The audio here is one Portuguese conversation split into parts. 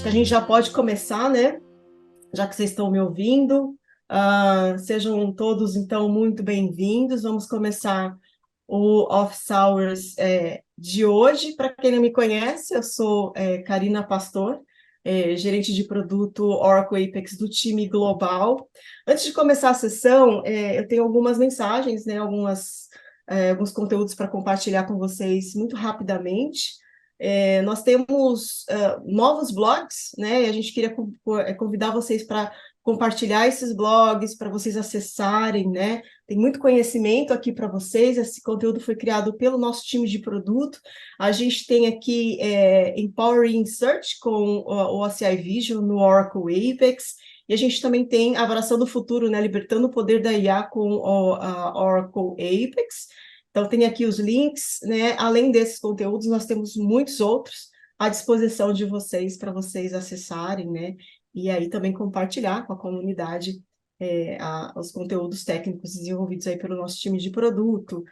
que a gente já pode começar, né? Já que vocês estão me ouvindo. Sejam todos, então, muito bem-vindos. Vamos começar o Office Hours de hoje. Para quem não me conhece, eu sou Karina Pastor, gerente de produto Oracle Apex do time global. Antes de começar a sessão, eu tenho algumas mensagens, né? Alguns conteúdos para compartilhar com vocês muito rapidamente. Nós temos novos blogs, né? E a gente queria convidar vocês para compartilhar esses blogs, para vocês acessarem, né? Tem muito conhecimento aqui para vocês. Esse conteúdo foi criado pelo nosso time de produto. A gente tem aqui Empowering Search com o OCI Vision no Oracle Apex. E a gente também tem a Avaliação do Futuro, né? Libertando o Poder da IA com a Oracle Apex. Então, tem aqui os links, né? Além desses conteúdos, nós temos muitos outros à disposição de vocês, para vocês acessarem, né? E aí também compartilhar com a comunidade os conteúdos técnicos desenvolvidos aí pelo nosso time de produto.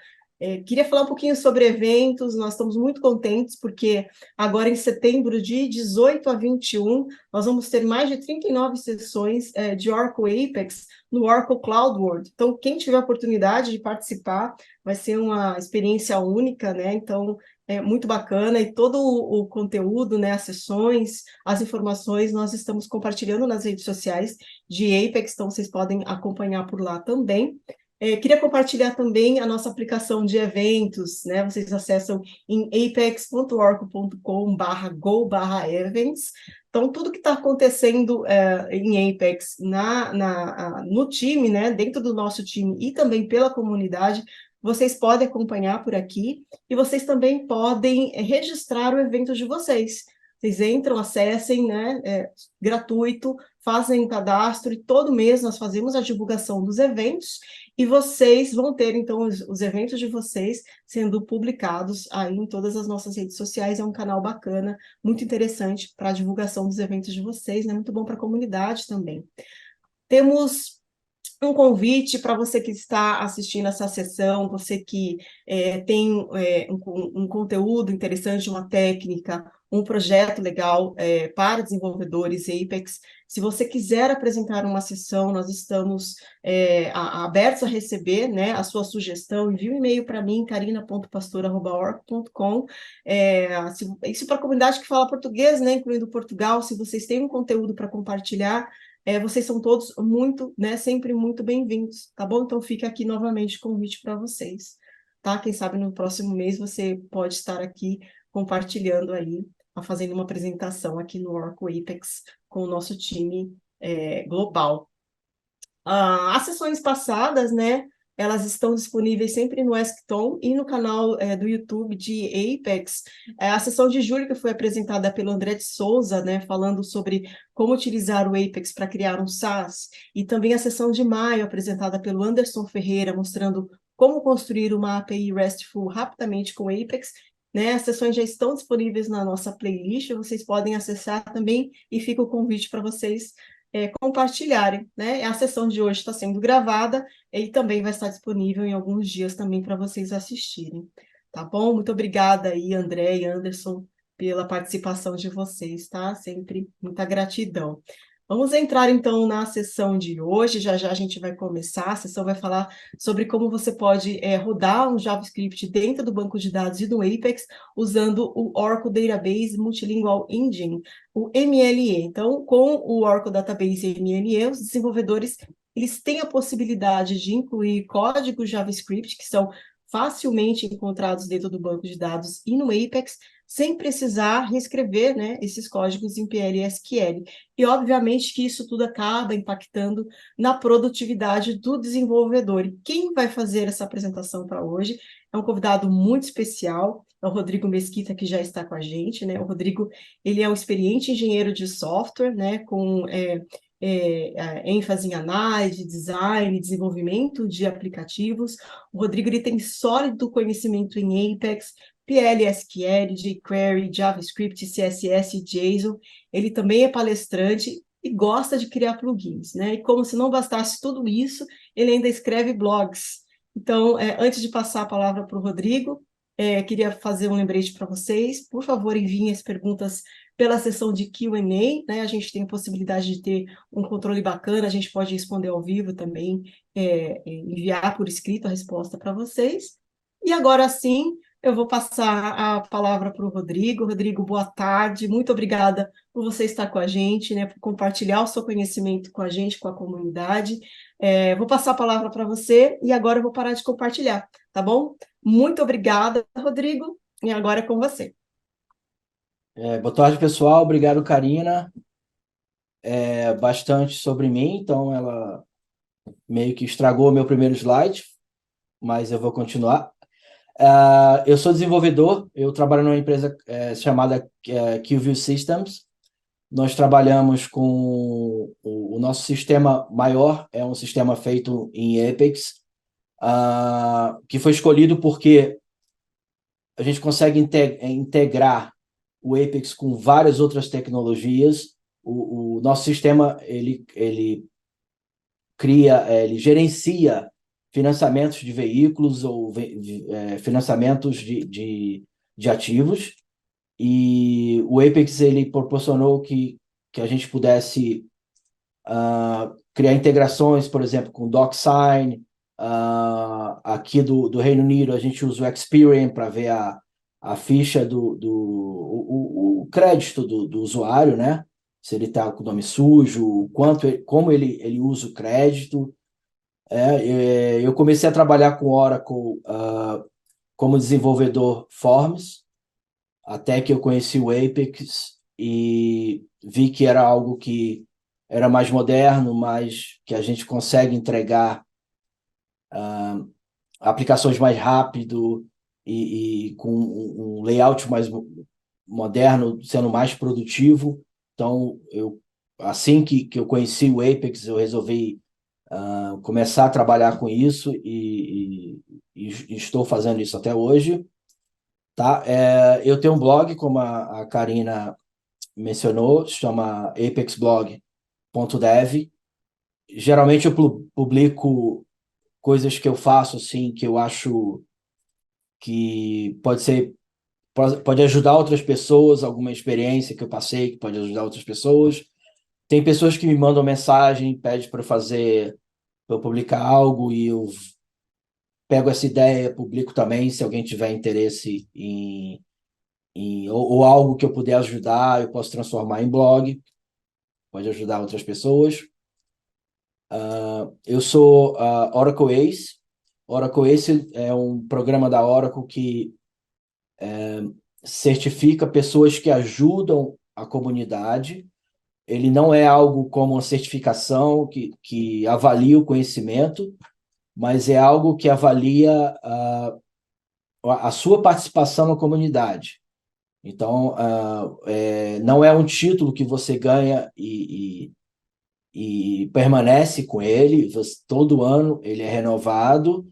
Queria falar um pouquinho sobre eventos. Nós estamos muito contentes, porque agora em setembro, de 18 a 21, nós vamos ter mais de 39 sessões de Oracle Apex no Oracle Cloud World. Então, quem tiver a oportunidade de participar, vai ser uma experiência única, né? Então, é muito bacana, e todo o conteúdo, né, as sessões, as informações, nós estamos compartilhando nas redes sociais de Apex, então vocês podem acompanhar por lá também. Queria compartilhar também a nossa aplicação de eventos, né? Vocês acessam em apex.oracle.com/go/events. Então, tudo que está acontecendo em Apex no time, né? Dentro do nosso time e também pela comunidade, vocês podem acompanhar por aqui, e vocês também podem registrar o evento de vocês. Vocês entram, acessem, né? Gratuito, fazem o cadastro, e todo mês nós fazemos a divulgação dos eventos, e vocês vão ter, então, os eventos de vocês sendo publicados aí em todas as nossas redes sociais. É um canal bacana, muito interessante para a divulgação dos eventos de vocês, né? Muito bom para a comunidade também. Temos um convite para você que está assistindo essa sessão, você que tem um conteúdo interessante, uma técnica, um projeto legal para desenvolvedores Apex. Se você quiser apresentar uma sessão, nós estamos abertos a receber, né, a sua sugestão. Envie um e-mail para mim, carina.pastor@oracle.com. Isso para a comunidade que fala português, né, incluindo Portugal. Se vocês têm um conteúdo para compartilhar, vocês são todos muito, né, sempre muito bem-vindos, tá bom? Então fica aqui novamente o convite para vocês, tá? Quem sabe no próximo mês você pode estar aqui compartilhando aí, fazendo uma apresentação aqui no Oracle Apex com o nosso time global. As sessões passadas, né, elas estão disponíveis sempre no Askton e no canal do YouTube de Apex. A sessão de julho, que foi apresentada pelo André de Souza, né, falando sobre como utilizar o Apex para criar um SaaS, e também a sessão de maio, apresentada pelo Anderson Ferreira, mostrando como construir uma API RESTful rapidamente com Apex. Né, as sessões já estão disponíveis na nossa playlist, vocês podem acessar também, e fica o convite para vocês compartilharem, né? A sessão de hoje está sendo gravada e também vai estar disponível em alguns dias também para vocês assistirem, tá bom? Muito obrigada aí, André e Anderson, pela participação de vocês, tá? Sempre muita gratidão. Vamos entrar, então, na sessão de hoje. Já já a gente vai começar. A sessão vai falar sobre como você pode rodar um JavaScript dentro do banco de dados e do Apex, usando o Oracle Database Multilingual Engine, o MLE. Então, com o Oracle Database MLE, os desenvolvedores eles têm a possibilidade de incluir códigos JavaScript, que são facilmente encontrados dentro do banco de dados e no Apex, sem precisar reescrever, né, esses códigos em PL e SQL. E, obviamente, que isso tudo acaba impactando na produtividade do desenvolvedor. E quem vai fazer essa apresentação para hoje é um convidado muito especial, é o Rodrigo Mesquita, que já está com a gente, né? O Rodrigo, ele é um experiente engenheiro de software, né, com ênfase em análise, design, desenvolvimento de aplicativos. O Rodrigo ele tem sólido conhecimento em Apex, PL, SQL, jQuery, JavaScript, CSS e JSON. Ele também é palestrante e gosta de criar plugins, né? E como se não bastasse tudo isso, ele ainda escreve blogs. Então, antes de passar a palavra para o Rodrigo, queria fazer um lembrete para vocês. Por favor, enviem as perguntas pela sessão de Q&A, né? A gente tem a possibilidade de ter um controle bacana, a gente pode responder ao vivo também, enviar por escrito a resposta para vocês. E agora sim, eu vou passar a palavra para o Rodrigo. Rodrigo, boa tarde, muito obrigada por você estar com a gente, né? Por compartilhar o seu conhecimento com a gente, com a comunidade. Vou passar a palavra para você e agora eu vou parar de compartilhar, tá bom? Muito obrigada, Rodrigo, e agora é com você. Boa tarde, pessoal. Obrigado, Karina. Bastante sobre mim, então ela meio que estragou o meu primeiro slide, mas eu vou continuar. Eu sou desenvolvedor, eu trabalho numa empresa chamada QView Systems. Nós trabalhamos com o nosso sistema maior, é um sistema feito em Apex, que foi escolhido porque a gente consegue integrar o Apex com várias outras tecnologias. O nosso sistema ele gerencia financiamentos de veículos ou financiamentos de ativos, e o Apex ele proporcionou que a gente pudesse criar integrações, por exemplo, com DocSign. Aqui do Reino Unido, a gente usa o Experian para ver a ficha o crédito do usuário, né? Se ele está com o nome sujo, como ele usa o crédito. Eu comecei a trabalhar com Oracle como desenvolvedor Forms, até que eu conheci o Apex e vi que era algo que era mais moderno, mas que a gente consegue entregar aplicações mais rápido e com um layout mais moderno, sendo mais produtivo. Então, assim que eu conheci o Apex, eu resolvi começar a trabalhar com isso e estou fazendo isso até hoje. Tá? Eu tenho um blog, como a Karina mencionou, se chama apexblog.dev. Geralmente eu publico coisas que eu faço, assim, que eu acho que pode ajudar outras pessoas, alguma experiência que eu passei que pode ajudar outras pessoas. Tem pessoas que me mandam mensagem, pedem para eu publicar algo e eu pego essa ideia, publico também, se alguém tiver interesse ou algo que eu puder ajudar, eu posso transformar em blog, pode ajudar outras pessoas. Eu sou Oracle Ace. Oracle Ace é um programa da Oracle que certifica pessoas que ajudam a comunidade. Ele não é algo como uma certificação que avalia o conhecimento, mas é algo que avalia a sua participação na comunidade. Então, não é um título que você ganha e permanece com ele. Todo ano ele é renovado,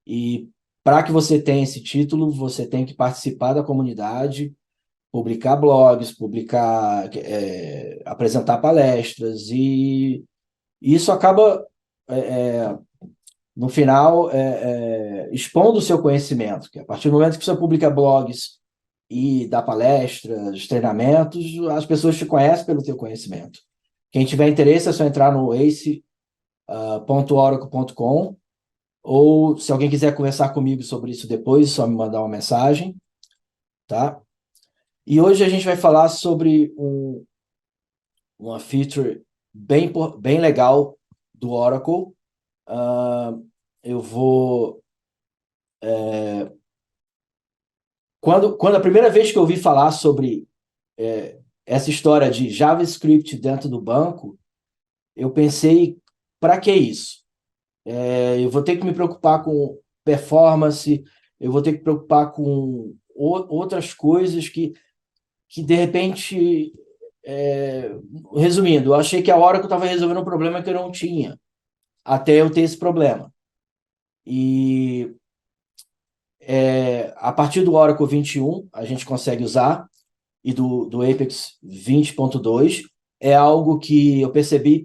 e para que você tenha esse título, você tem que participar da comunidade, publicar blogs, apresentar palestras, e isso acaba, no final, expondo o seu conhecimento, que a partir do momento que você publica blogs e dá palestras, treinamentos, as pessoas te conhecem pelo teu conhecimento. Quem tiver interesse é só entrar no ace.oracle.com, ou se alguém quiser conversar comigo sobre isso depois, é só me mandar uma mensagem, tá? E hoje a gente vai falar sobre uma feature bem legal do Oracle. Eu vou... Quando a primeira vez que eu ouvi falar sobre essa história de JavaScript dentro do banco, eu pensei, para que isso? Eu vou ter que me preocupar com performance, eu vou ter que me preocupar com outras coisas que de repente, resumindo, eu achei que a Oracle estava resolvendo um problema que eu não tinha, até eu ter esse problema. E a partir do Oracle 21, a gente consegue usar, e do Apex 20.2, é algo que eu percebi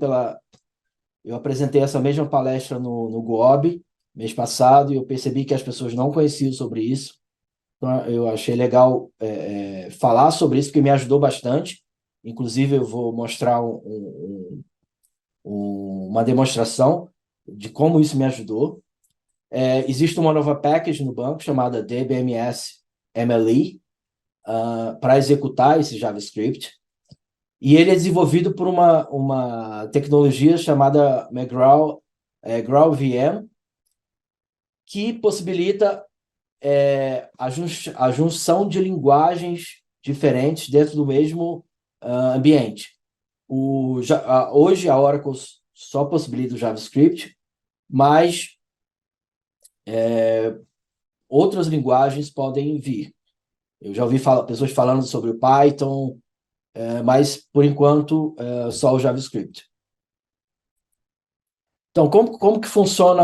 eu apresentei essa mesma palestra no GOB, mês passado, e eu percebi que as pessoas não conheciam sobre isso. Então, eu achei legal falar sobre isso, porque me ajudou bastante. Inclusive, eu vou mostrar uma demonstração de como isso me ajudou. Existe uma nova package no banco chamada DBMS MLE para executar esse JavaScript. E ele é desenvolvido por uma tecnologia chamada GraalVM, que possibilita a junção de linguagens diferentes dentro do mesmo ambiente. Hoje a Oracle só possibilita o JavaScript, mas outras linguagens podem vir. Eu já ouvi pessoas falando sobre o Python, mas, por enquanto, só o JavaScript. Então, como que funciona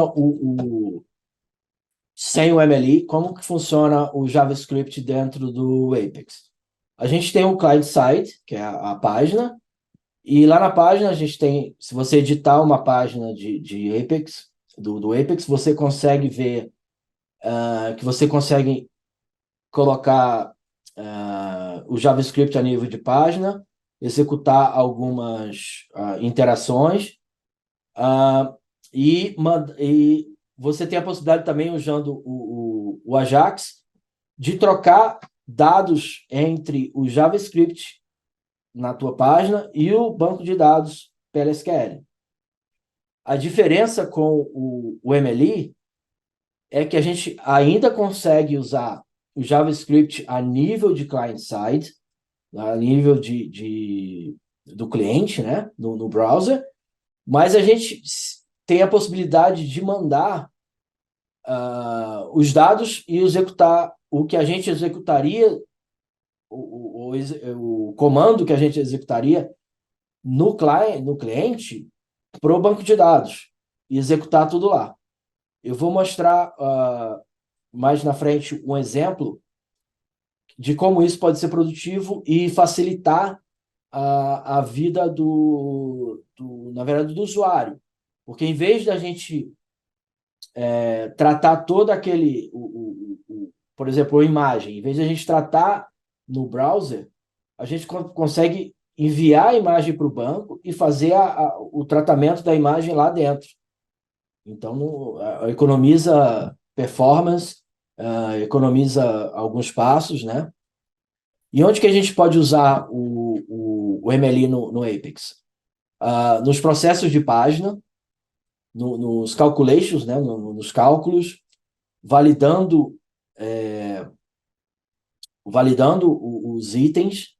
sem o MLE, como que funciona o JavaScript dentro do Apex? A gente tem o client-side, que é a página, e lá na página a gente tem, se você editar uma página de Apex, do Apex, você consegue ver que você consegue colocar o JavaScript a nível de página, executar algumas interações, e você tem a possibilidade também, usando o Ajax, de trocar dados entre o JavaScript na tua página e o banco de dados PLSQL. A diferença com o MLE é que a gente ainda consegue usar o JavaScript a nível de client-side, a nível do cliente, né, no browser, mas a gente tem a possibilidade de mandar os dados e executar o que a gente executaria, o comando que a gente executaria no cliente para o banco de dados e executar tudo lá. Eu vou mostrar mais na frente um exemplo de como isso pode ser produtivo e facilitar a vida na verdade, do usuário. Porque em vez da gente tratar todo aquele, por exemplo, a imagem, em vez de a gente tratar no browser, a gente consegue enviar a imagem para o banco e fazer o tratamento da imagem lá dentro. Então, economiza performance, economiza alguns passos, né? E onde que a gente pode usar o MLE no Apex? Nos processos de página, nos calculations, né? Nos cálculos, validando os itens.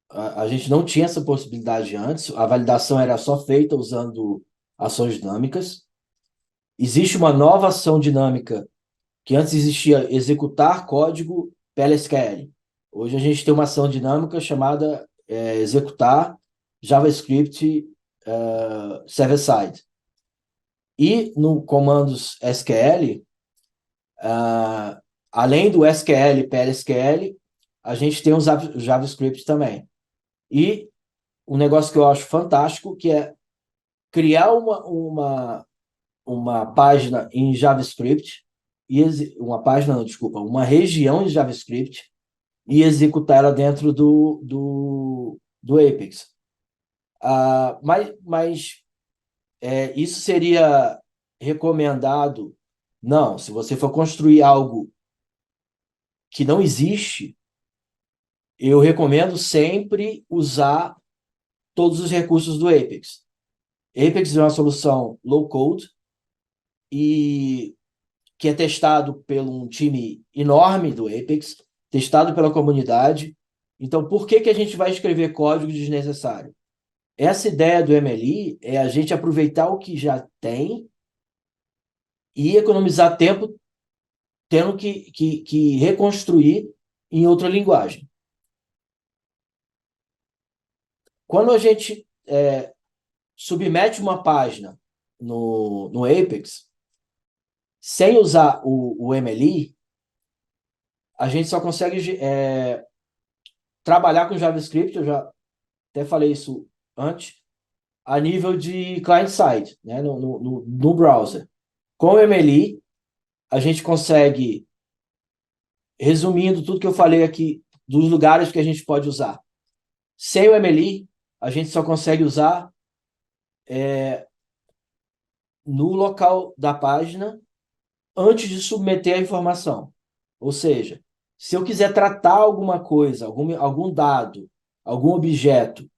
A gente não tinha essa possibilidade antes, a validação era só feita usando ações dinâmicas. Existe uma nova ação dinâmica que antes existia executar código PLSQL. Hoje a gente tem uma ação dinâmica chamada executar JavaScript server-side. E no comandos SQL, além do SQL e PLSQL, a gente tem o JavaScript também. E um negócio que eu acho fantástico, que é criar uma página em JavaScript, uma região em JavaScript e executar ela dentro do Apex. Mas isso seria recomendado? Não, se você for construir algo que não existe, eu recomendo sempre usar todos os recursos do Apex. Apex é uma solução low-code e que é testado por um time enorme do Apex, testado pela comunidade. Então, por que a gente vai escrever código desnecessário? Essa ideia do MLE é a gente aproveitar o que já tem e economizar tempo tendo que reconstruir em outra linguagem. Quando a gente submete uma página no Apex, sem usar o MLE, a gente só consegue trabalhar com JavaScript, eu já até falei isso antes, a nível de client-side, né, no browser. Com o MLE, a gente consegue, resumindo tudo que eu falei aqui, dos lugares que a gente pode usar. Sem o MLI, a gente só consegue usar no local da página antes de submeter a informação. Ou seja, se eu quiser tratar alguma coisa, algum dado, algum objeto,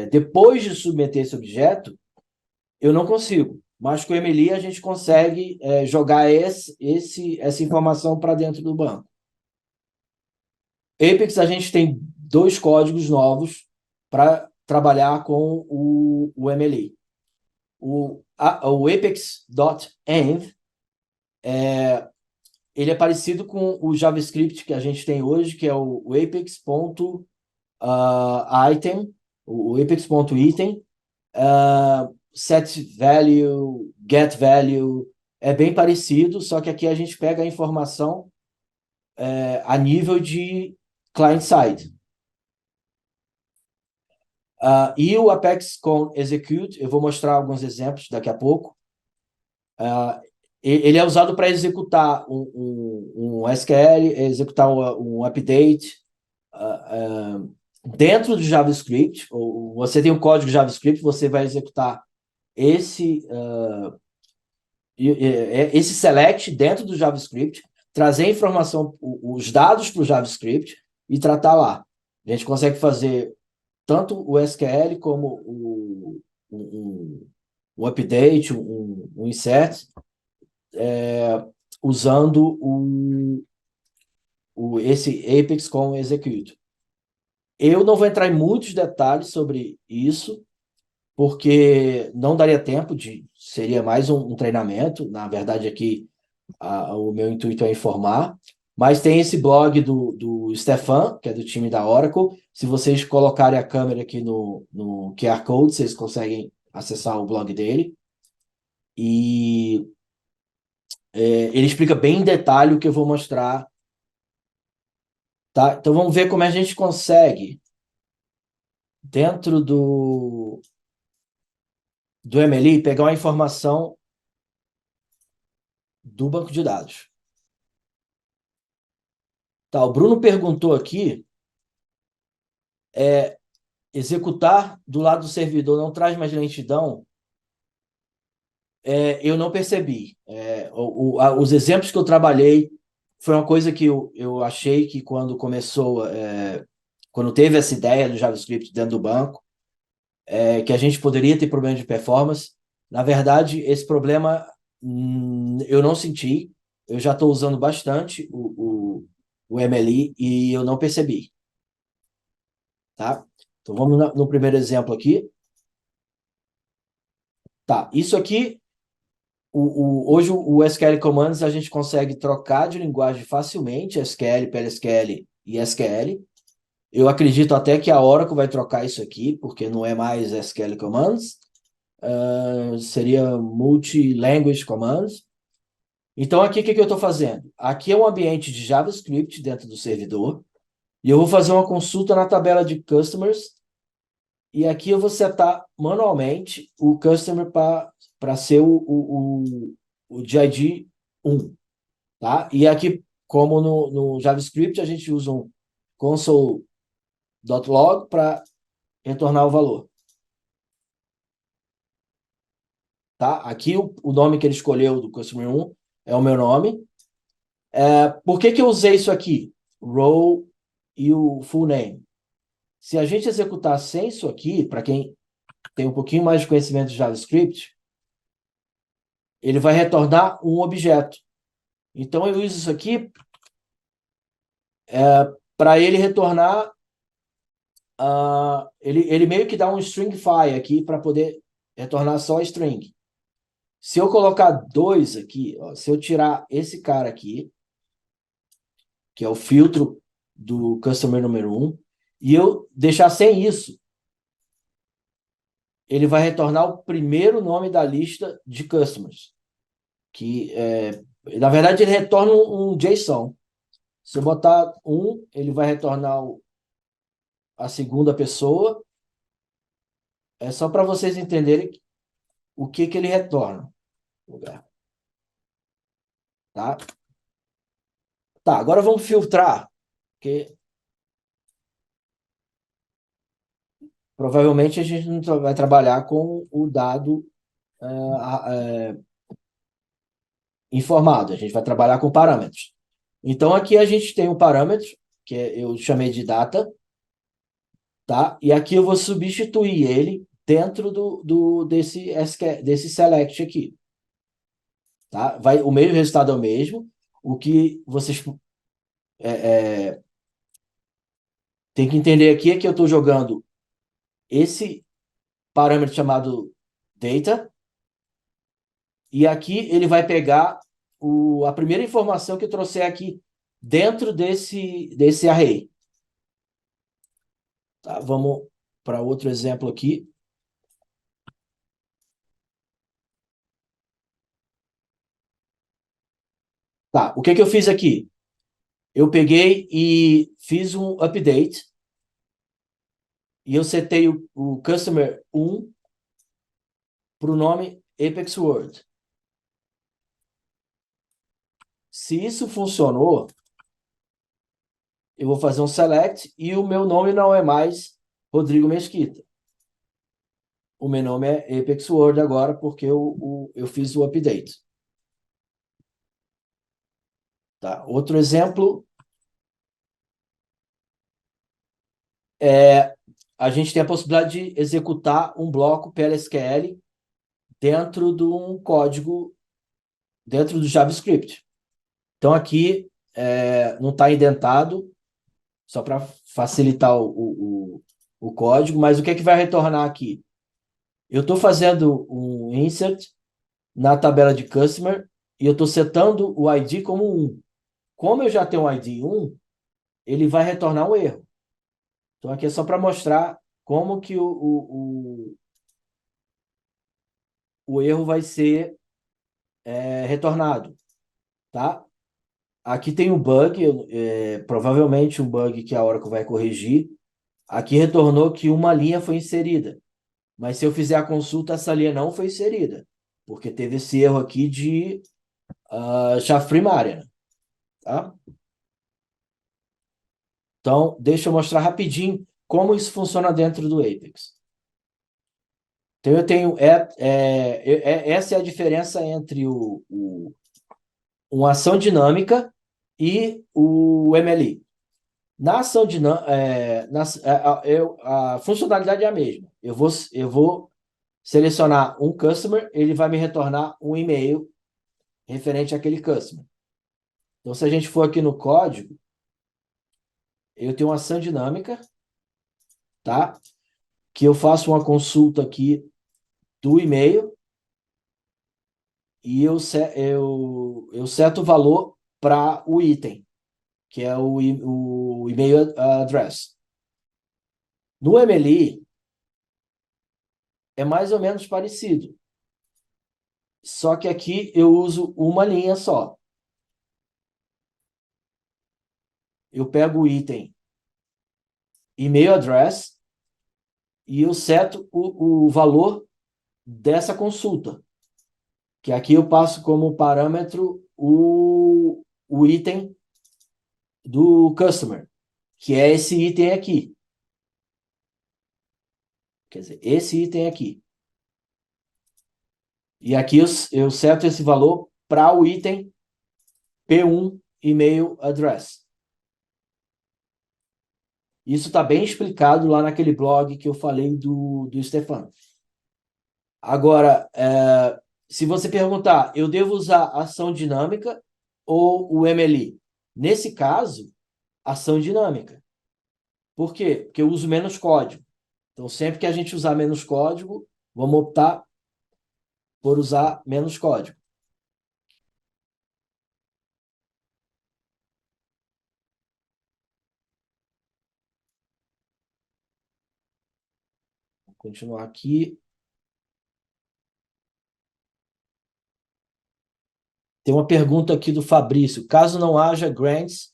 depois de submeter esse objeto, eu não consigo. Mas com o MLI a gente consegue jogar essa informação para dentro do banco. Apex, a gente tem 2 códigos novos para trabalhar com o MLI. O apex.env, ele é parecido com o JavaScript que a gente tem hoje, que é o apex.item, o apex.item, set value, get value, é bem parecido, só que aqui a gente pega a informação a nível de client-side. E o Apex com execute, eu vou mostrar alguns exemplos daqui a pouco. Ele é usado para executar um SQL, executar um update dentro do JavaScript. Você tem um código JavaScript, você vai executar esse select dentro do JavaScript, trazer a informação, os dados para o JavaScript e tratar lá. A gente consegue fazer tanto o SQL como um update, um insert, usando esse Apex com execute. Eu não vou entrar em muitos detalhes sobre isso, porque não daria tempo seria mais um treinamento. Na verdade, aqui o meu intuito é informar. Mas tem esse blog do Stefan, que é do time da Oracle. Se vocês colocarem a câmera aqui no QR Code, vocês conseguem acessar o blog dele. E ele explica bem em detalhe o que eu vou mostrar. Tá? Então vamos ver como a gente consegue, dentro do MLI, pegar uma informação do banco de dados. Tá, o Bruno perguntou aqui, executar do lado do servidor não traz mais lentidão? Eu não percebi. Os exemplos que eu trabalhei foi uma coisa que eu achei que quando quando teve essa ideia do JavaScript dentro do banco, que a gente poderia ter problema de performance. Na verdade, esse problema eu não senti. Eu já estou usando bastante o MLI e eu não percebi. Tá? Então, vamos no primeiro exemplo aqui. Tá, isso aqui, hoje o SQL Commands a gente consegue trocar de linguagem facilmente, SQL, PLSQL e SQL. Eu acredito até que a Oracle vai trocar isso aqui, porque não é mais SQL Commands, seria Multi-Language Commands. Então, aqui, o que eu estou fazendo? Aqui é um ambiente de JavaScript dentro do servidor, e eu vou fazer uma consulta na tabela de Customers, e aqui eu vou setar manualmente o Customer para ser o DID 1. Tá? E aqui, como no JavaScript, a gente usa um console.log para retornar o valor. Tá? Aqui o nome que ele escolheu do Customer 1 é o meu nome. Por que eu usei isso aqui? Role e o full name. Se a gente executar sem isso aqui, para quem tem um pouquinho mais de conhecimento de JavaScript, ele vai retornar um objeto. Então, eu uso isso aqui para ele retornar... ele meio que dá um stringify aqui para poder retornar só a string. Se eu colocar 2 aqui, ó, se eu tirar esse cara aqui, que é o filtro do customer número 1, e eu deixar sem isso, ele vai retornar o primeiro nome da lista de customers. Na verdade, ele retorna um JSON. Se eu botar 1, ele vai retornar a segunda pessoa. É só para vocês entenderem o que ele retorna. Tá? Tá, agora vamos filtrar. Porque provavelmente a gente não vai trabalhar com o dado informado, a gente vai trabalhar com parâmetros. Então, aqui a gente tem um parâmetro, que eu chamei de data, tá? E aqui eu vou substituir ele dentro desse select aqui. Tá? O mesmo resultado é o mesmo. O que vocês têm que entender aqui é que eu estou jogando esse parâmetro chamado data, e aqui ele vai pegar a primeira informação que eu trouxer aqui dentro desse array. Tá? Vamos para outro exemplo aqui. Tá, o que eu fiz aqui? Eu peguei e fiz um update e eu setei o customer 1 para o nome Apex World. Se isso funcionou, eu vou fazer um select e o meu nome não é mais Rodrigo Mesquita. O meu nome é Apex World agora porque eu fiz o update. Tá? Outro exemplo a gente tem a possibilidade de executar um bloco PLSQL dentro de um código, dentro do JavaScript. Então, aqui não está indentado, só para facilitar o código, mas o que é que vai retornar aqui? Eu estou fazendo um insert na tabela de customer e eu estou setando o ID como 1. Como eu já tenho um ID 1, ele vai retornar um erro. Então, aqui é só para mostrar como que o erro vai ser retornado. Tá? Aqui tem um bug, provavelmente um bug que a Oracle vai corrigir. Aqui retornou que uma linha foi inserida. Mas se eu fizer a consulta, essa linha não foi inserida. Porque teve esse erro aqui de chave primária. Tá? Então, deixa eu mostrar rapidinho como isso funciona dentro do Apex. Então, eu tenho... essa é a diferença entre uma ação dinâmica e o MLI. Na ação dinâmica, a funcionalidade é a mesma. Eu vou selecionar um customer, ele vai me retornar um e-mail referente àquele customer. Então, se a gente for aqui no código, eu tenho uma ação dinâmica, tá? Que eu faço uma consulta aqui do e-mail e eu seto o valor para o item, que é o e-mail address. No MLI, é mais ou menos parecido. Só que aqui eu uso uma linha só. Eu pego o item e-mail address e eu seto o valor dessa consulta. Que aqui eu passo como parâmetro o item do customer, que é esse item aqui. Quer dizer, esse item aqui. E aqui eu seto esse valor para o item P1 email address. Isso está bem explicado lá naquele blog que eu falei do Stefano. Agora, se você perguntar, eu devo usar ação dinâmica ou o MLI? Nesse caso, ação dinâmica. Por quê? Porque eu uso menos código. Então, sempre que a gente usar menos código, vamos optar por usar menos código. Vou continuar aqui. Tem uma pergunta aqui do Fabrício. Caso não haja grants,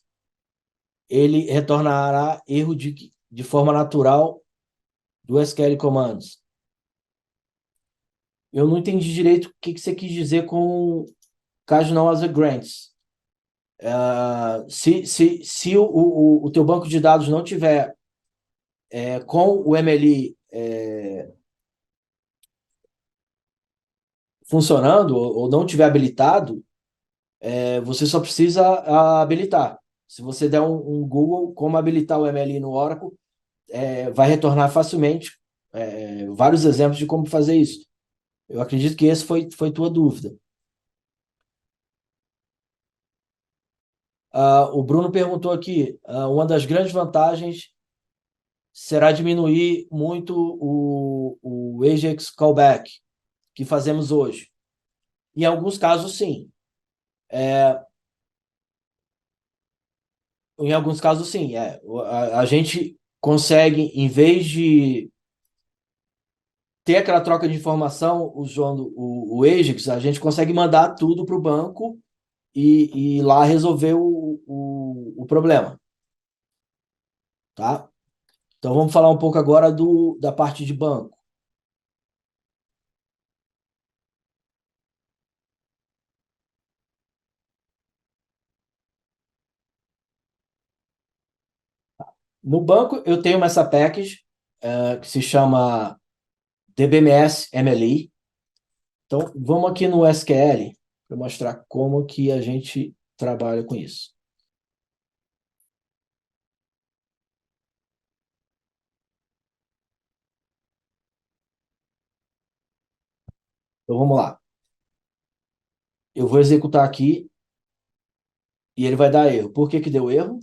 ele retornará erro de forma natural do SQL Commands. Eu não entendi direito o que você quis dizer com caso não haja grants. Se o teu banco de dados não tiver com o MLI funcionando ou não tiver habilitado, você só precisa habilitar. Se você der um Google como habilitar o MLI no Oracle, vai retornar facilmente vários exemplos de como fazer isso. Eu acredito que esse foi tua dúvida. O Bruno perguntou aqui, uma das grandes vantagens será diminuir muito o AJAX callback que fazemos hoje. Em alguns casos, sim. Em alguns casos, sim. A gente consegue, em vez de ter aquela troca de informação usando o AJAX, a gente consegue mandar tudo para o banco e lá resolver o problema. Tá? Então, vamos falar um pouco agora da parte de banco. No banco, eu tenho essa package que se chama DBMS MLI. Então, vamos aqui no SQL para mostrar como que a gente trabalha com isso. Então, vamos lá. Eu vou executar aqui e ele vai dar erro. Por que que deu erro?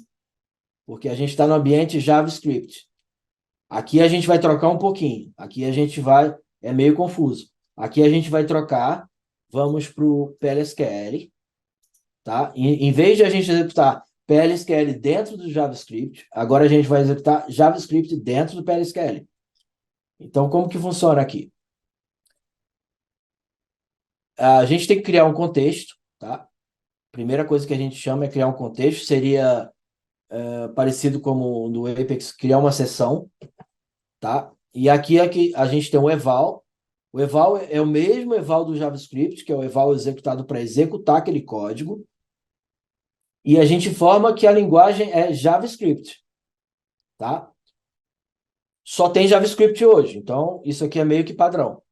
Porque a gente está no ambiente JavaScript. Aqui a gente vai trocar um pouquinho. Aqui a gente vai... É meio confuso. Aqui a gente vai trocar. Vamos para o PLSQL. Tá? Em vez de a gente executar PLSQL dentro do JavaScript, agora a gente vai executar JavaScript dentro do PLSQL. Então, como que funciona aqui? A gente tem que criar um contexto, tá? Primeira coisa que a gente chama é criar um contexto, seria parecido como no Apex, criar uma sessão, tá? E aqui a gente tem um eval. O eval é o mesmo eval do JavaScript, que é o eval executado para executar aquele código. E a gente informa que a linguagem é JavaScript, tá? Só tem JavaScript hoje, então isso aqui é meio que padrão.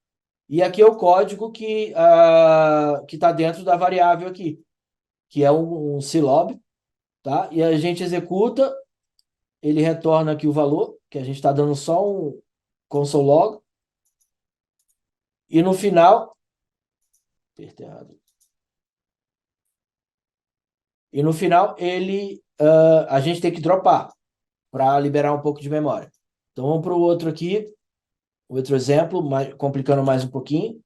E aqui é o código que está dentro da variável aqui, que é um sylob, tá? E a gente executa, ele retorna aqui o valor, que a gente está dando só um console log, e no final... E no final, a gente tem que dropar para liberar um pouco de memória. Então, vamos para o outro aqui, outro exemplo, complicando mais um pouquinho.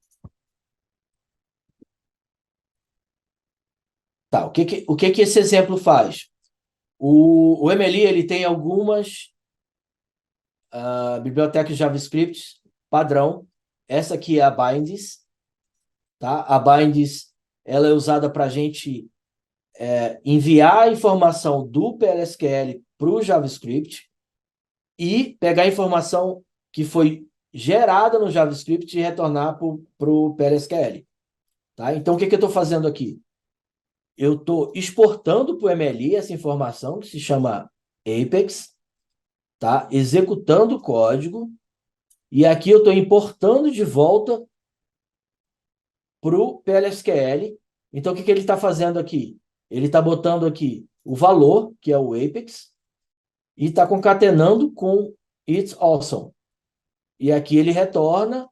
Tá, o que esse exemplo faz? O MLI ele tem algumas bibliotecas JavaScript padrão. Essa aqui é a Bindings. Tá? A Bindings ela é usada para a gente enviar a informação do PLSQL para o JavaScript e pegar a informação que foi gerada no JavaScript e retornar para o PLSQL. Tá? Então, o que eu estou fazendo aqui? Eu estou exportando para o MLI essa informação, que se chama Apex, tá? Executando o código, e aqui eu estou importando de volta para o PLSQL. Então, o que ele está fazendo aqui? Ele está botando aqui o valor, que é o Apex, e está concatenando com It's Awesome. E aqui ele retorna,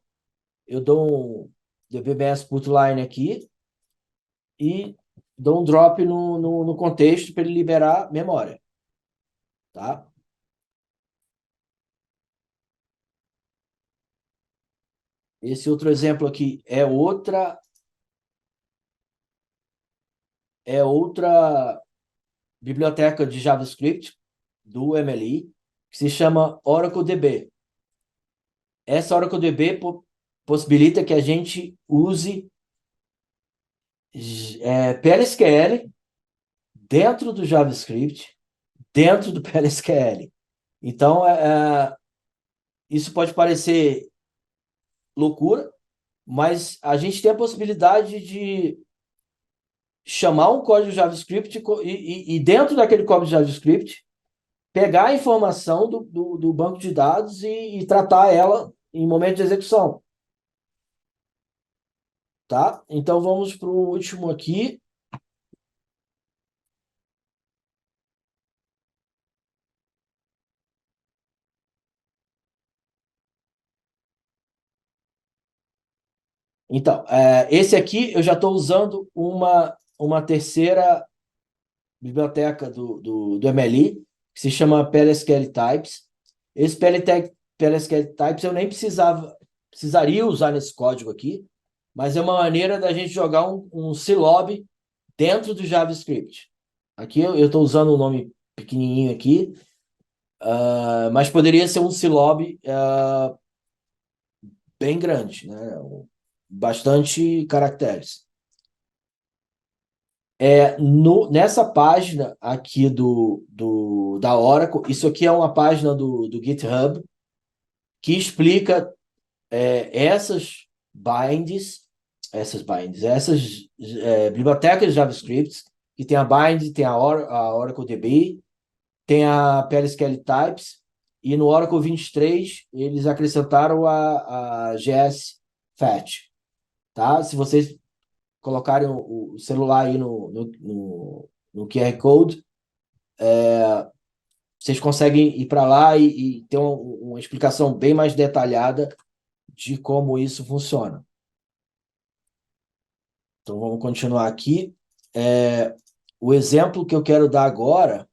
eu dou um dbms putline aqui e dou um drop no contexto para ele liberar memória. Tá? Esse outro exemplo aqui é outra biblioteca de JavaScript do MLI, que se chama OracleDB. Essa OracleDB possibilita que a gente use PLSQL dentro do JavaScript, dentro do PLSQL. Então, isso pode parecer loucura, mas a gente tem a possibilidade de chamar um código JavaScript e dentro daquele código JavaScript pegar a informação do banco de dados e tratar ela em momento de execução. Tá? Então, vamos para o último aqui. Então, esse aqui eu já estou usando uma terceira biblioteca do MLI, que se chama PLSQL Types. Esse PLSQL Types eu nem precisaria usar nesse código aqui, mas é uma maneira da gente jogar um Silob dentro do JavaScript. Aqui eu estou usando o nome pequenininho aqui, mas poderia ser um Silob bem grande, né? Bastante caracteres. Nessa página aqui da Oracle, isso aqui é uma página do GitHub que explica essas bibliotecas de JavaScript, que tem a Bind, tem a Oracle DB, tem a PLSQL Types, e no Oracle 23 eles acrescentaram a GS Fetch. Tá? Se vocês colocarem o celular aí no QR Code, vocês conseguem ir para lá e ter uma explicação bem mais detalhada de como isso funciona. Então, vamos continuar aqui. O exemplo que eu quero dar agora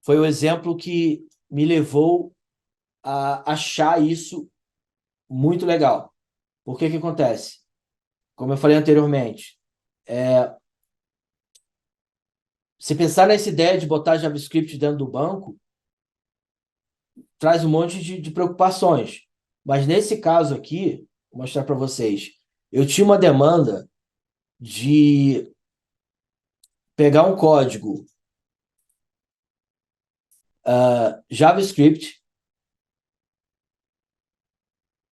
foi o exemplo que me levou a achar isso muito legal. Por que acontece? Como eu falei anteriormente, se pensar nessa ideia de botar JavaScript dentro do banco, traz um monte de preocupações. Mas nesse caso aqui, vou mostrar para vocês, eu tinha uma demanda de pegar um código JavaScript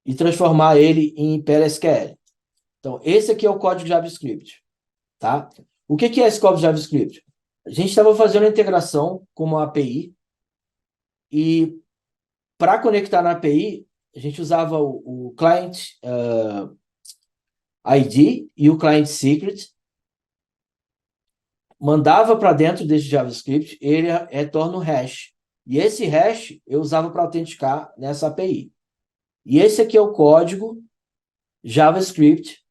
e transformar ele em PLSQL. Então, esse aqui é o código JavaScript. Tá? O que é esse código JavaScript? A gente estava fazendo a integração com uma API e para conectar na API, a gente usava o client ID e o client secret, mandava para dentro desse JavaScript, ele retorna um hash. E esse hash eu usava para autenticar nessa API. E esse aqui é o código JavaScript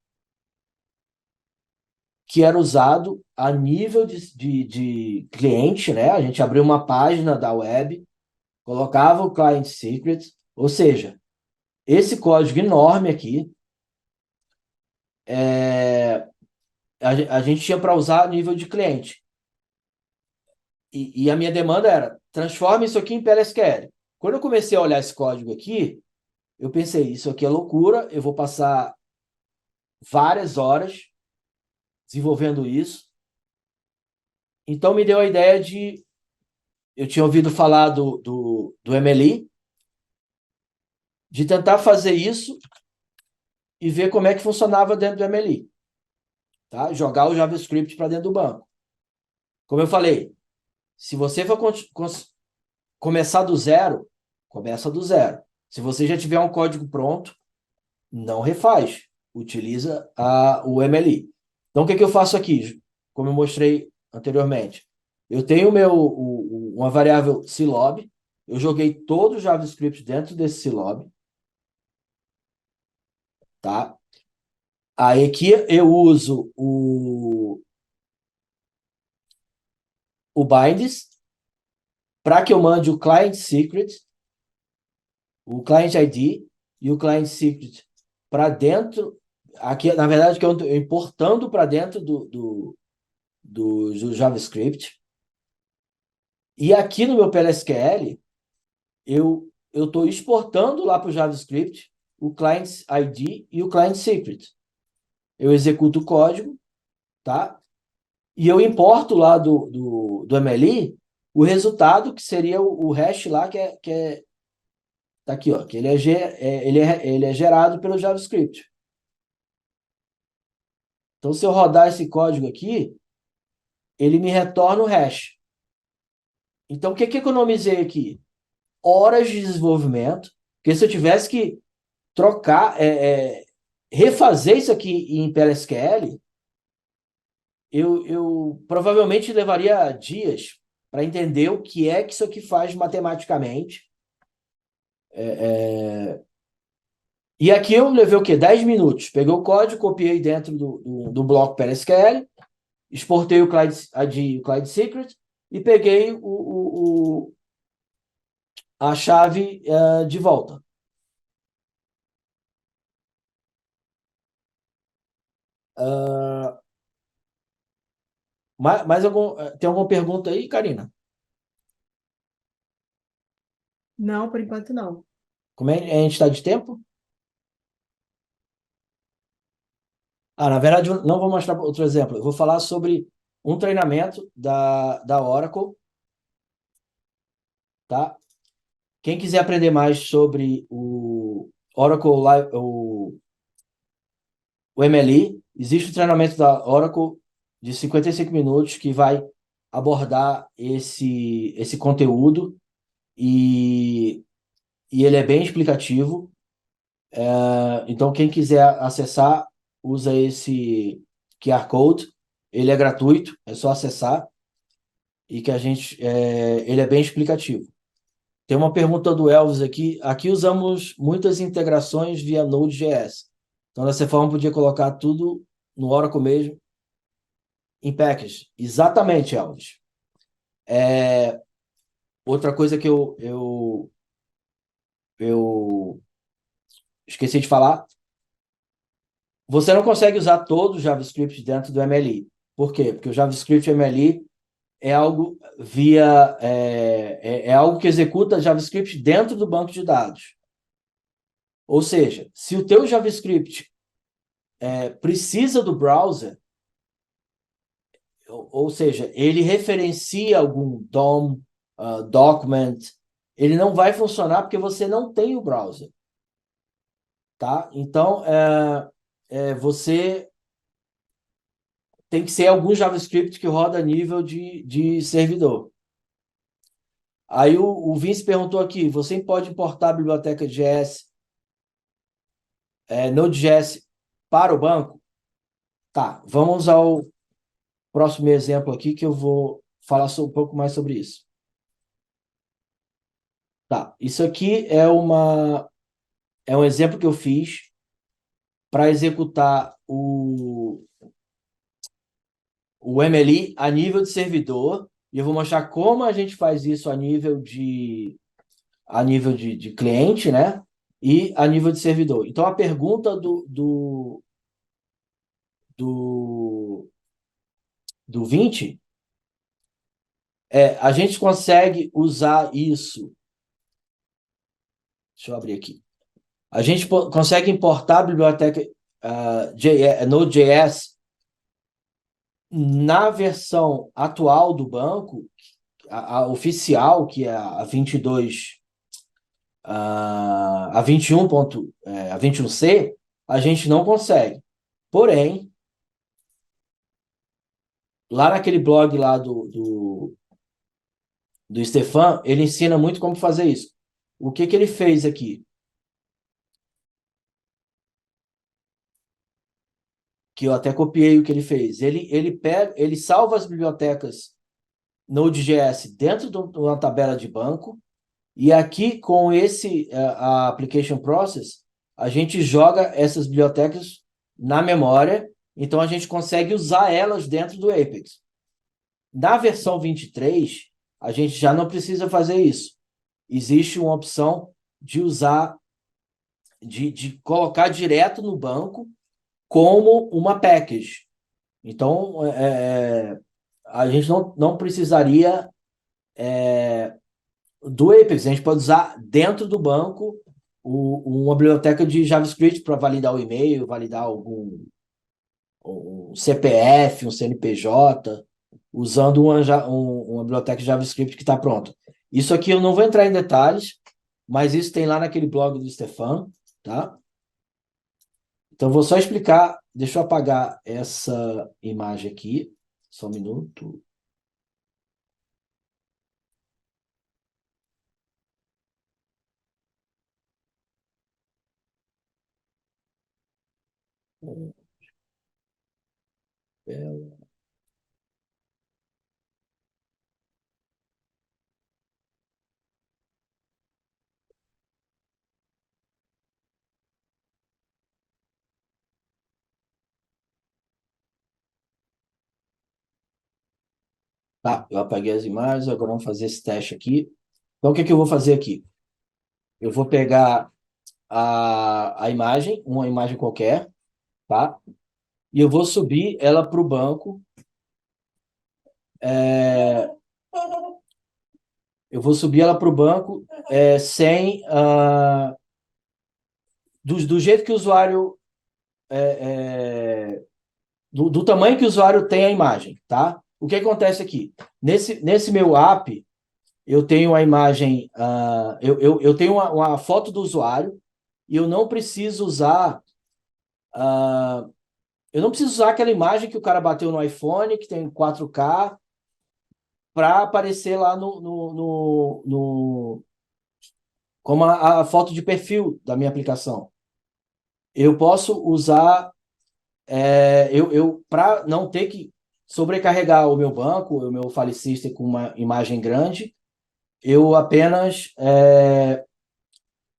que era usado a nível de cliente, né? A gente abriu uma página da web, colocava o client secret, ou seja, esse código enorme aqui, a gente tinha para usar a nível de cliente. E a minha demanda era, transforme isso aqui em PLSQL. Quando eu comecei a olhar esse código aqui, eu pensei, isso aqui é loucura, eu vou passar várias horas desenvolvendo isso. Então, me deu a ideia de... Eu tinha ouvido falar do MLI, de tentar fazer isso e ver como é que funcionava dentro do MLI. Tá? Jogar o JavaScript para dentro do banco. Como eu falei, se você for começar do zero, começa do zero. Se você já tiver um código pronto, não refaz. Utiliza o MLI. Então, o que eu faço aqui? Como eu mostrei anteriormente. Eu tenho uma variável Silob. Eu joguei todo o JavaScript dentro desse Silob. Tá? Aí aqui eu uso o binds para que eu mande o client secret, o client ID e o client secret para dentro. Aqui, na verdade, que eu estou importando para dentro do JavaScript. E aqui no meu PLSQL, eu estou exportando lá para o JavaScript o client ID e o client secret. Eu executo o código, tá? E eu importo lá do MLI o resultado, que seria o hash lá, que é tá aqui, ó, que ele é gerado pelo JavaScript. Então, se eu rodar esse código aqui, ele me retorna o hash. Então, o que que economizei aqui? Horas de desenvolvimento, porque se eu tivesse que trocar, refazer isso aqui em PLSQL, eu provavelmente levaria dias para entender o que é que isso aqui faz matematicamente. E aqui eu levei o quê? 10 minutos. Peguei o código, copiei dentro do bloco PLSQL, exportei o Clyde, o Clyde Secret e peguei a chave de volta. Tem alguma pergunta aí, Karina? Não, por enquanto não. Como é a gente está de tempo? Na verdade, eu não vou mostrar outro exemplo. Eu vou falar sobre um treinamento da Oracle, tá? Quem quiser aprender mais sobre o Oracle, o MLI, existe um treinamento da Oracle de 55 minutos que vai abordar esse conteúdo e ele é bem explicativo. Então, quem quiser acessar, usa esse QR Code. Ele é gratuito, é só acessar e que ele é bem explicativo. Tem uma pergunta do Elvis aqui. Aqui usamos muitas integrações via Node.js. Então, dessa forma, podia colocar tudo no Oracle mesmo, em package. Exatamente, Elvis. Outra coisa que eu esqueci de falar, você não consegue usar todo o JavaScript dentro do MLI. Por quê? Porque o JavaScript MLI é algo é algo que executa JavaScript dentro do banco de dados. Ou seja, se o teu JavaScript precisa do browser, ou seja, ele referencia algum DOM, document, ele não vai funcionar porque você não tem o browser, tá? Então, você tem que ser algum JavaScript que roda a nível de servidor. Aí o Vince perguntou aqui, você pode importar a biblioteca JS, Node.js para o banco? Tá, vamos ao próximo exemplo aqui que eu vou falar um pouco mais sobre isso. Tá, isso aqui é um exemplo que eu fiz para executar o MLI a nível de servidor, e eu vou mostrar como a gente faz isso a nível de cliente, né? E a nível de servidor. Então, a pergunta do, do 20 a gente consegue usar isso. Deixa eu abrir aqui. A gente consegue importar a biblioteca Node.js na versão atual do banco, a oficial, que é a 22, a 21. A 21C, a gente não consegue. Porém, lá naquele blog lá do Stefan, ele ensina muito como fazer isso. O que ele fez aqui? Que eu até copiei o que ele fez. Ele salva as bibliotecas Node.js dentro de uma tabela de banco, e aqui com a Application Process, a gente joga essas bibliotecas na memória, então a gente consegue usar elas dentro do Apex. Na versão 23, a gente já não precisa fazer isso. Existe uma opção de usar, de colocar direto no banco como uma package. Então, a gente não precisaria do Apex, a gente pode usar dentro do banco uma biblioteca de JavaScript para validar o e-mail, validar algum um CPF, um CNPJ, usando uma biblioteca de JavaScript que está pronta. Isso aqui eu não vou entrar em detalhes, mas isso tem lá naquele blog do Stefan, tá? Então, vou só explicar. Deixa eu apagar essa imagem aqui. Só um minuto. Tá, eu apaguei as imagens, agora vamos fazer esse teste aqui. Então, o que que eu vou fazer aqui? Eu vou pegar a imagem, uma imagem qualquer, tá? E eu vou subir ela para o banco. Eu vou subir ela para o banco sem... do jeito que o usuário... do tamanho que o usuário tem a imagem, tá? O que acontece aqui? Nesse meu app, eu tenho a imagem... eu tenho uma foto do usuário e eu não preciso usar... eu não preciso usar aquela imagem que o cara bateu no iPhone, que tem 4K, para aparecer lá como a foto de perfil da minha aplicação. Eu posso usar, para não ter que sobrecarregar o meu banco, o meu file system com uma imagem grande, eu apenas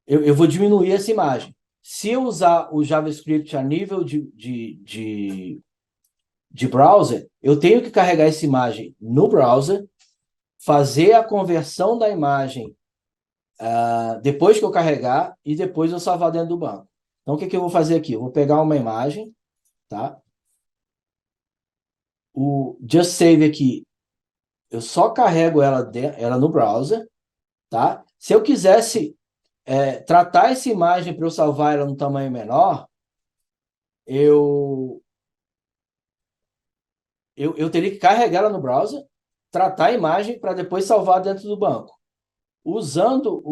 eu vou diminuir essa imagem. Se eu usar o JavaScript a nível de browser, eu tenho que carregar essa imagem no browser, fazer a conversão da imagem depois que eu carregar e depois eu salvar dentro do banco. Então, o que que eu vou fazer aqui? Eu vou pegar uma imagem, tá? O Just Save aqui, eu só carrego ela no browser, tá? Se eu quisesse tratar essa imagem para eu salvar ela no tamanho menor, eu, eu teria que carregar ela no browser, tratar a imagem para depois salvar dentro do banco. Usando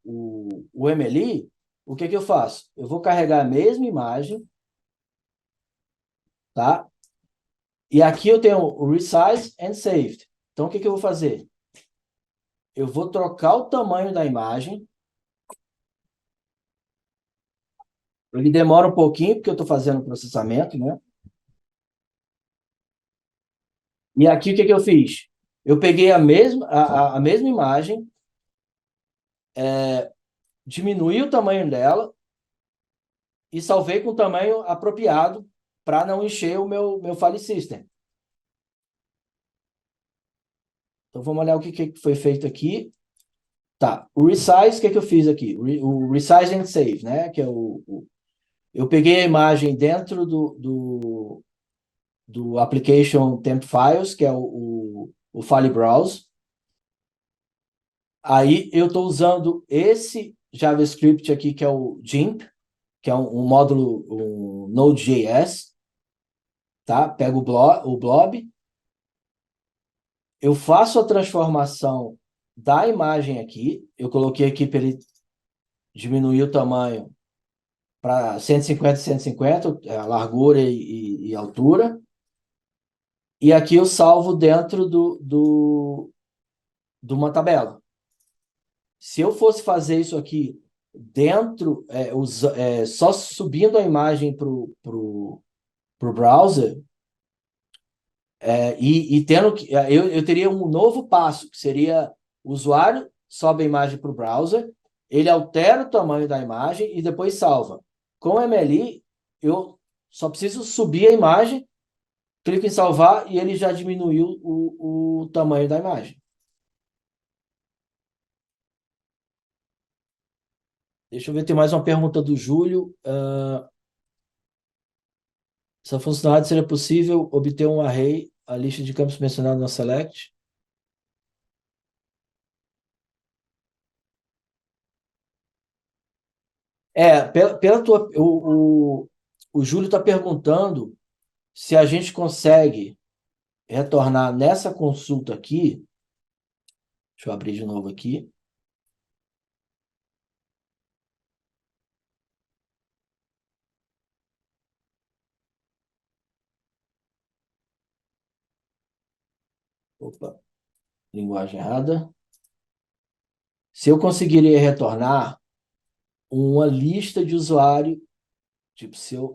o MLI, o que que eu faço? Eu vou carregar a mesma imagem, tá? E aqui eu tenho o Resize and Saved. Então, o que que eu vou fazer? Eu vou trocar o tamanho da imagem. Ele demora um pouquinho, porque eu estou fazendo o processamento, né? E aqui, o que que eu fiz? Eu peguei a mesma imagem, diminuí o tamanho dela e salvei com o tamanho apropriado para não encher o meu file system. Então, vamos olhar o que foi feito aqui. Tá, o resize, o que que eu fiz aqui? O resize and save, né? Que é eu peguei a imagem dentro do application temp files, que é o file browse. Aí eu estou usando esse JavaScript aqui, que é o GIMP, que é um módulo, um Node.js, tá? Pego o blob, eu faço a transformação da imagem aqui, eu coloquei aqui para ele diminuir o tamanho para 150 e 150, a largura e altura. E aqui eu salvo dentro de uma tabela. Se eu fosse fazer isso aqui dentro, só subindo a imagem para o browser, e tendo que. Eu teria um novo passo, que seria o usuário sobe a imagem para o browser, ele altera o tamanho da imagem e depois salva. Com o MLI, eu só preciso subir a imagem, clico em salvar e ele já diminuiu o tamanho da imagem. Deixa eu ver, tem mais uma pergunta do Júlio. Essa funcionalidade seria possível obter um array, a lista de campos mencionada na select? Pela tua, o Júlio está perguntando se a gente consegue retornar nessa consulta aqui. Deixa eu abrir de novo aqui. Opa, linguagem errada. Se eu conseguiria retornar uma lista de usuário, tipo, se eu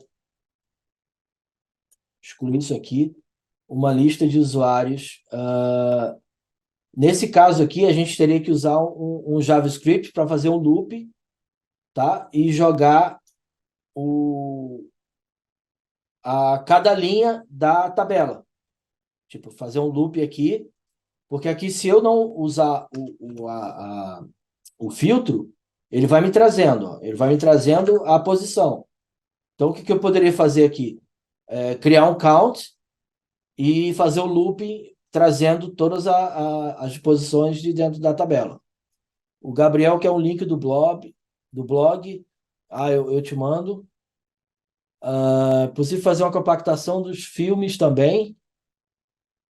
excluir isso aqui, uma lista de usuários. Nesse caso aqui, a gente teria que usar um JavaScript para fazer um loop, tá? E jogar a cada linha da tabela. Tipo, fazer um loop aqui, porque aqui, se eu não usar o filtro, ele vai me trazendo, ó, ele vai me trazendo a posição. Então, o que eu poderia fazer aqui? Criar um count e fazer o loop trazendo todas as posições de dentro da tabela. O Gabriel quer um link do blog. Eu te mando. É possível fazer uma compactação dos filmes também.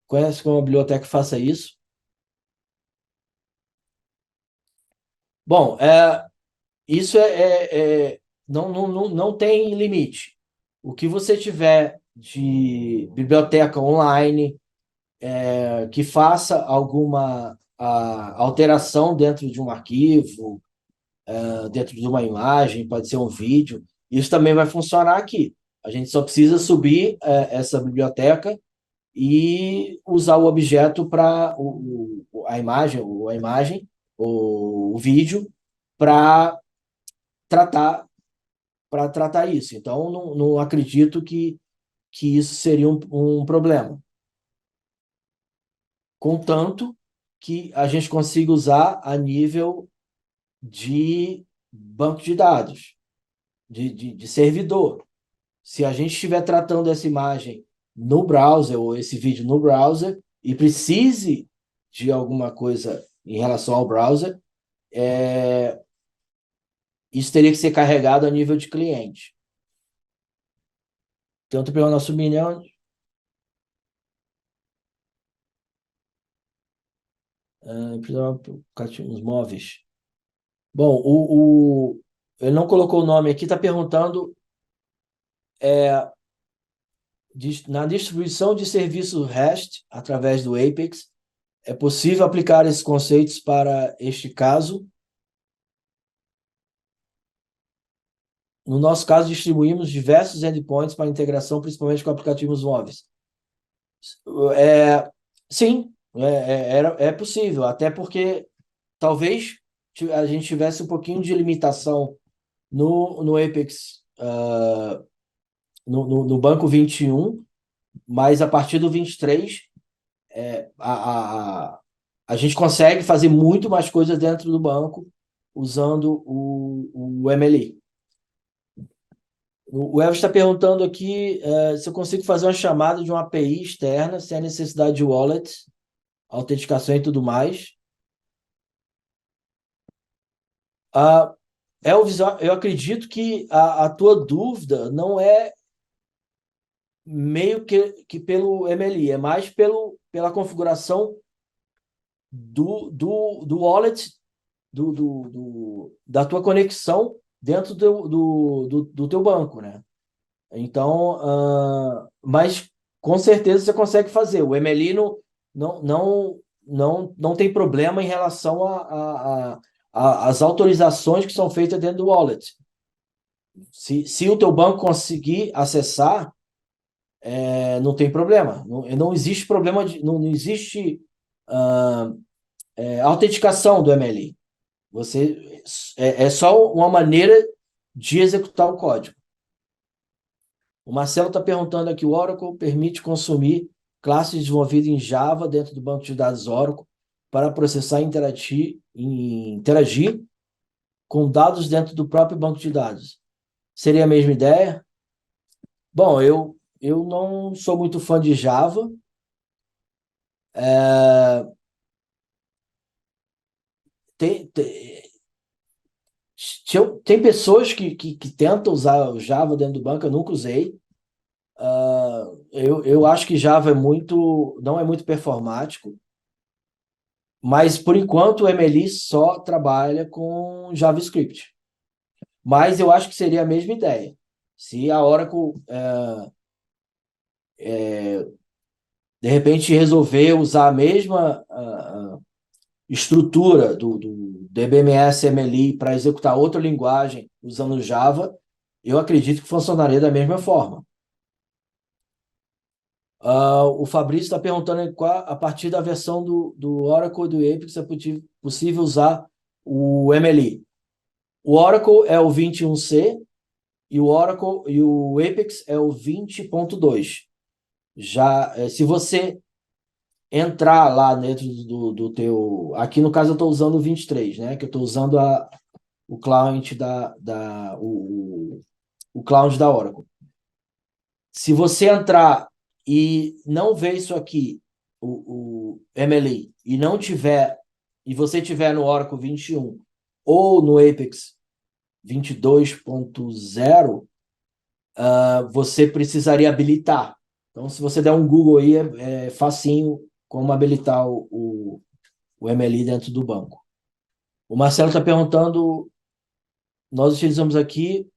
Conhece como a biblioteca faça isso? Bom, isso não tem limite. O que você tiver de biblioteca online que faça alguma alteração dentro de um arquivo, dentro de uma imagem, pode ser um vídeo, isso também vai funcionar aqui. A gente só precisa subir essa biblioteca e usar o objeto para a imagem, o vídeo, para tratar isso. Então, não acredito que isso seria um problema. Contanto que a gente consiga usar a nível de banco de dados, de servidor. Se a gente estiver tratando essa imagem no browser, ou esse vídeo no browser, e precise de alguma coisa em relação ao browser, isso teria que ser carregado a nível de cliente. Tanto pela nossa opinião. Os móveis. Bom, ele não colocou o nome aqui, está perguntando na distribuição de serviços REST através do Apex, é possível aplicar esses conceitos para este caso? No nosso caso, distribuímos diversos endpoints para integração, principalmente com aplicativos móveis. Sim, é possível, até porque talvez a gente tivesse um pouquinho de limitação no Apex, no banco 21, mas a partir do 23, a gente consegue fazer muito mais coisas dentro do banco usando o MLI. O Elvis está perguntando aqui se eu consigo fazer uma chamada de uma API externa sem a necessidade de wallet, autenticação e tudo mais. Elvis, eu acredito que a tua dúvida não é meio que pelo MLI, é mais pela configuração do wallet, da tua conexão dentro do teu banco, né? Então, mas com certeza você consegue fazer. O MLI não tem problema em relação às autorizações que são feitas dentro do wallet. Se o teu banco conseguir acessar, não tem problema. Não existe problema, não existe autenticação do MLI. É só uma maneira de executar o código. O Marcelo está perguntando aqui, o Oracle permite consumir classes desenvolvidas em Java dentro do banco de dados Oracle para processar e interagir com dados dentro do próprio banco de dados. Seria a mesma ideia? Bom, eu não sou muito fã de Java. Tem pessoas que tentam usar o Java dentro do banco, eu nunca usei. Eu acho que Java não é muito performático, mas por enquanto o MLI só trabalha com JavaScript. Mas eu acho que seria a mesma ideia. Se a Oracle de repente resolver usar a mesma estrutura do DBMS MLI para executar outra linguagem usando Java, eu acredito que funcionaria da mesma forma. O Fabrício está perguntando a partir da versão do Oracle e do Apex é possível usar o MLI. O Oracle é o 21C e o Oracle e o Apex é o 20.2. Já, se você entrar lá dentro do teu... Aqui, no caso, eu estou usando o 23, né? Que eu estou usando o client o cloud da Oracle. Se você entrar e não ver isso aqui, o MLI, e você tiver no Oracle 21 ou no Apex 22.0, você precisaria habilitar. Então, se você der um Google aí, é facinho como habilitar o MLI dentro do banco. O Marcelo está perguntando, nós utilizamos aqui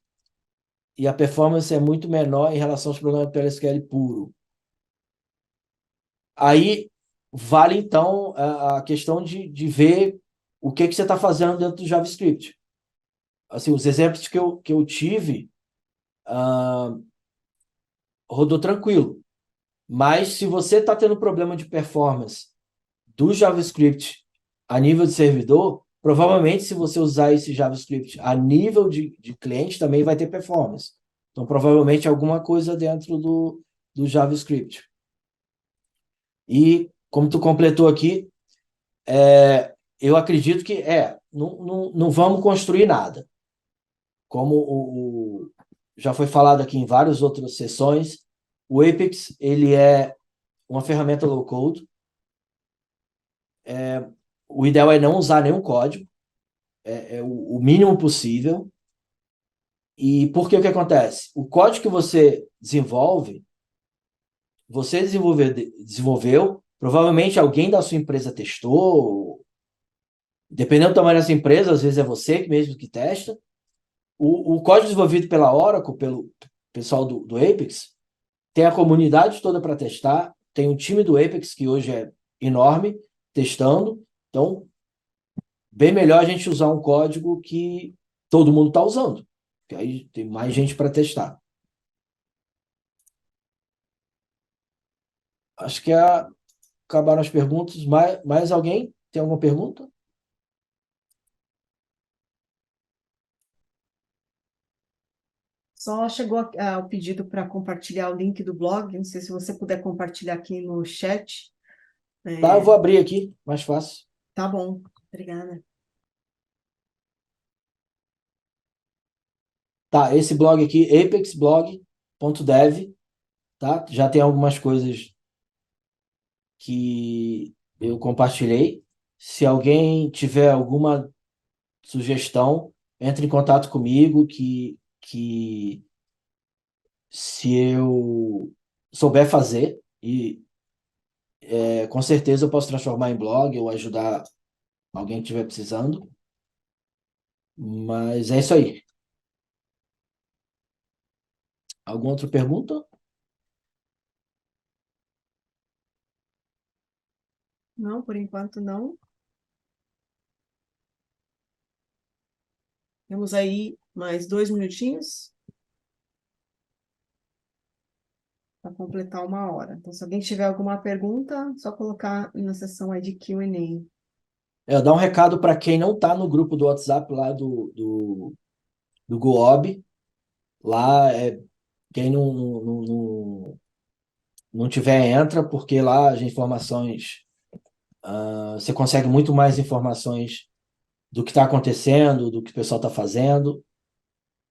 e a performance é muito menor em relação aos programas de PLSQL puro. Aí vale, então, a questão de ver o que você está fazendo dentro do JavaScript. Assim, os exemplos que eu tive, rodou tranquilo. Mas se você está tendo problema de performance do JavaScript a nível de servidor, provavelmente se você usar esse JavaScript a nível de cliente, também vai ter performance. Então, provavelmente alguma coisa dentro do JavaScript. E, como tu completou aqui, eu acredito que não vamos construir nada. Como já foi falado aqui em várias outras sessões, o Apex ele é uma ferramenta low-code. O ideal é não usar nenhum código, é o mínimo possível. E por que o que acontece? O código que você desenvolveu, provavelmente alguém da sua empresa testou, dependendo do tamanho dessa empresa, às vezes é você mesmo que testa. O código desenvolvido pela Oracle, pelo pessoal do Apex, tem a comunidade toda para testar, tem um time do Apex, que hoje é enorme, testando. Então, bem melhor a gente usar um código que todo mundo está usando, que aí tem mais gente para testar. Acho que acabaram as perguntas. Mais alguém? Tem alguma pergunta? Só chegou o pedido para compartilhar o link do blog. Não sei se você puder compartilhar aqui no chat. Tá, eu vou abrir aqui, mais fácil. Tá bom, obrigada. Tá, esse blog aqui, apexblog.dev, tá? Já tem algumas coisas que eu compartilhei. Se alguém tiver alguma sugestão, entre em contato comigo, que se eu souber fazer, e com certeza eu posso transformar em blog ou ajudar alguém que estiver precisando. Mas é isso aí. Alguma outra pergunta? Não, por enquanto não. Temos aí mais 2 minutinhos para completar 1 hora. Então, se alguém tiver alguma pergunta, só colocar na seção aí de Q&A. Dar um recado para quem não está no grupo do WhatsApp lá do Goob. Lá, quem não tiver, entra, porque lá as informações, você consegue muito mais informações do que está acontecendo, do que o pessoal está fazendo.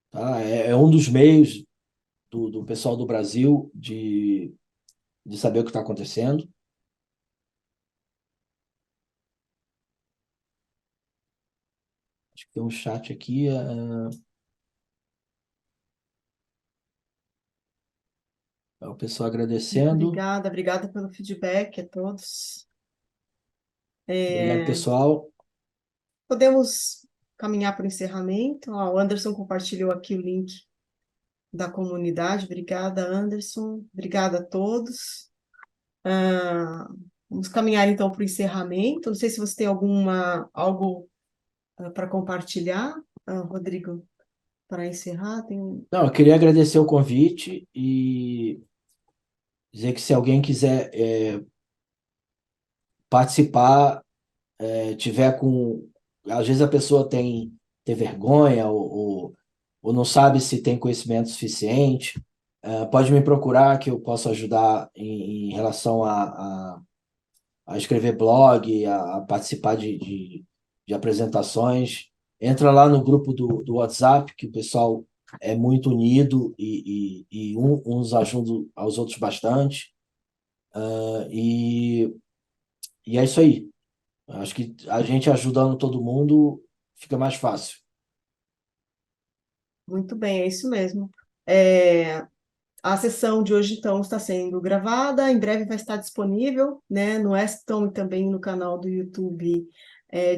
Tá? É um dos meios do pessoal do Brasil de saber o que está acontecendo. Acho que tem um chat aqui. O pessoal agradecendo. Obrigada pelo feedback a todos. Obrigado, pessoal. Podemos caminhar para o encerramento. O Anderson compartilhou aqui o link da comunidade. Obrigada, Anderson. Obrigada a todos. Vamos caminhar então para o encerramento. Não sei se você tem algo para compartilhar, Rodrigo, para encerrar. Não, eu queria agradecer o convite e dizer que se alguém quiser participar, tiver com... Às vezes a pessoa tem vergonha ou não sabe se tem conhecimento suficiente, pode me procurar que eu posso ajudar em relação a escrever blog, a participar de apresentações. Entra lá no grupo do WhatsApp, que o pessoal é muito unido e uns ajudam aos outros bastante. E é isso aí. Acho que a gente ajudando todo mundo fica mais fácil. Muito bem, é isso mesmo. É, a sessão de hoje, então, está sendo gravada, em breve vai estar disponível, né, no Aston e também no canal do YouTube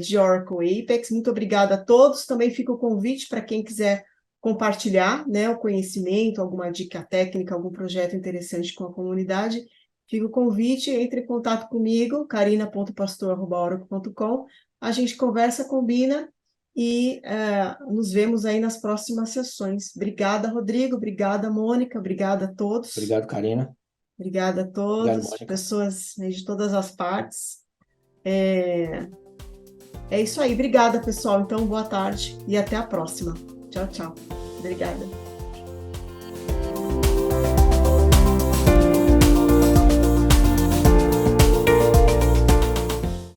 de Oracle Apex. Muito obrigada a todos. Também fica o convite para quem quiser compartilhar, né, o conhecimento, alguma dica técnica, algum projeto interessante com a comunidade. Fica o convite, entre em contato comigo, carina.pastor@oracle.com. A gente conversa, combina e nos vemos aí nas próximas sessões. Obrigada, Rodrigo. Obrigada, Mônica. Obrigada a todos. Obrigado, Karina. Obrigada a Obrigado, todos, Mônica. pessoas de todas as partes. É isso aí. Obrigada, pessoal. Então, boa tarde e até a próxima. Tchau, tchau. Obrigada.